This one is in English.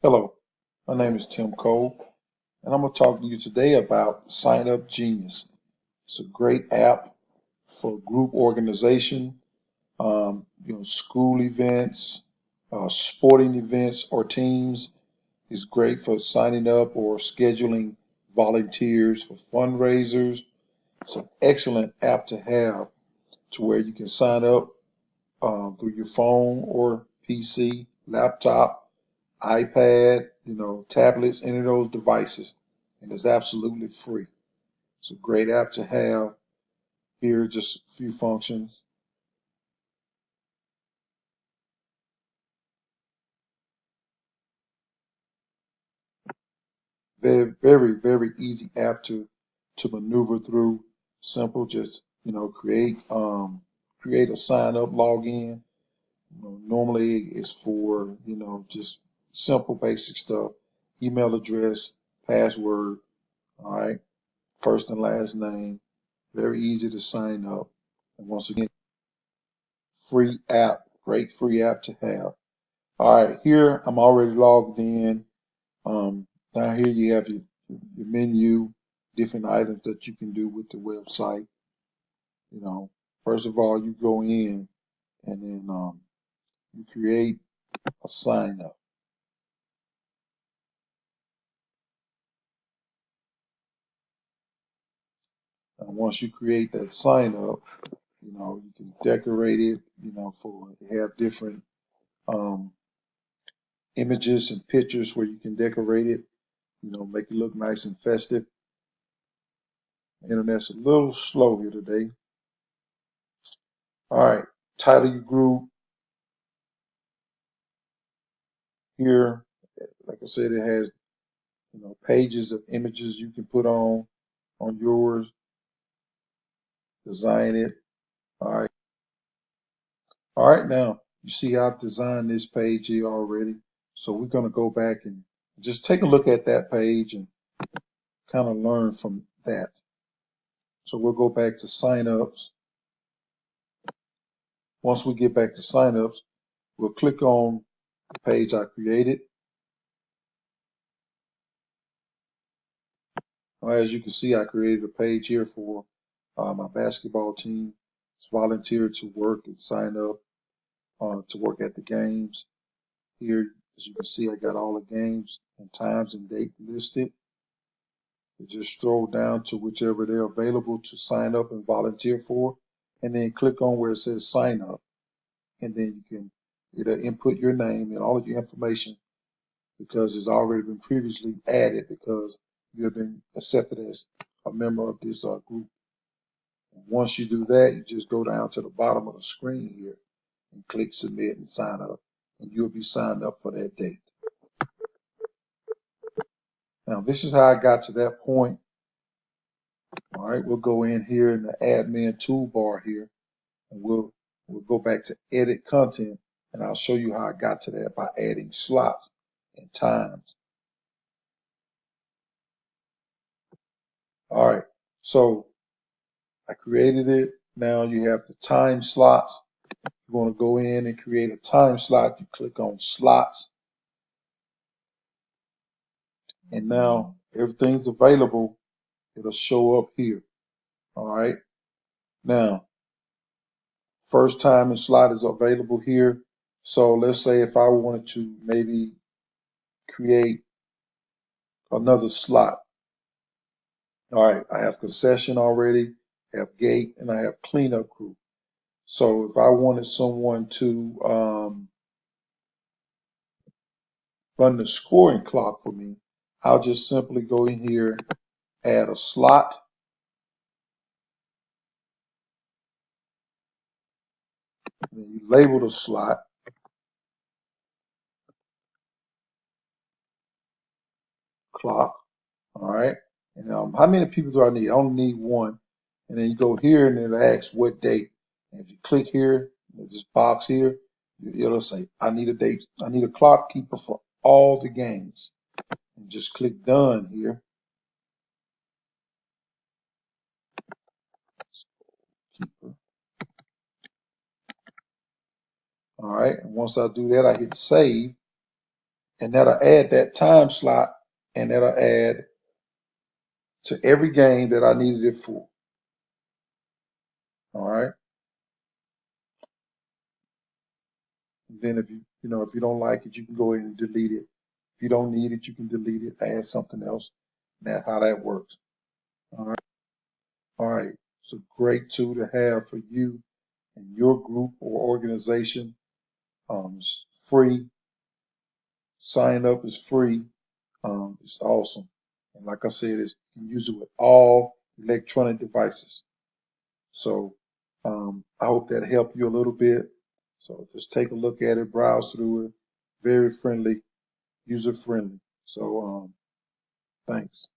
Hello, my name is Tim Cole, and I'm going to talk to you today about Sign Up Genius. It's a great app for group organization, school events, sporting events or teams. It's great for signing up or scheduling volunteers for fundraisers. It's an excellent app to have to where you can sign up through your phone or PC, laptop, iPad, tablets, any of those devices, and it's absolutely free. It's a great app to have. Here are just a few functions. Very, very, very easy app to maneuver through. Simple, just create a sign up login. Normally it's for just simple basic stuff. Email address, password, all right, first and last name. Very easy to sign up. And once again, free app, great free app to have. All right, here I'm already logged in. Down here you have your menu, different items that you can do with the website. First of all, you go in and then you create a sign up. And once you create that sign up, you can decorate it, for have different um, images and pictures where you can decorate it, make it look nice and festive. Internet's a little slow here today. All right, title your group here. Like I said, it has pages of images you can put on yours. Design it. All right. All right, now you see I've designed this page here already. So we're going to go back and just take a look at that page and kind of learn from that. So we'll go back to signups. Once we get back to signups, we'll click on the page I created. As you can see, I created a page here for my basketball team. It's volunteer to work and sign up to work at the games. Here, as you can see, I got all the games and times and date listed. You just scroll down to whichever they're available to sign up and volunteer for, and then click on where it says sign up. And then you can either input your name and all of your information because it's already been previously added because you have been accepted as a member of this group. And once you do that, you just go down to the bottom of the screen here and click submit and sign up, and you'll be signed up for that date. Now, this is how I got to that point. All right, we'll go in here in the admin toolbar here, and we'll go back to edit content, and I'll show you how I got to that by adding slots and times. All right, so I created it. Now you have the time slots. You want to go in and create a time slot, you click on slots, and now everything's available. It'll show up here. All right. Now, first time and slot is available here. So let's say if I wanted to maybe create another slot. All right, I have concession already, I have gate, and I have cleanup crew. So if I wanted someone to run the scoring clock for me, I'll just simply go in here, add a slot, and then you label the slot, clock, all right? And how many people do I need? I only need one. And then you go here and it asks what date. And if you click here, this box here, it'll say, I need a date, I need a clock keeper for all the games. And just click done here. Keeper. All right. And once I do that, I hit save. and that'll add that time slot, and that'll add to every game that I needed it for. All right. And then if you don't like it, you can go ahead and delete it. If you don't need it, you can delete it, add something else. And that's how that works. All right. All right. It's a great tool to have for you and your group or organization. It's free. Sign up is free. It's awesome. And like I said, you can use it with all electronic devices. So I hope that helped you a little bit. So just take a look at it, browse through it. Very friendly, user friendly. So thanks.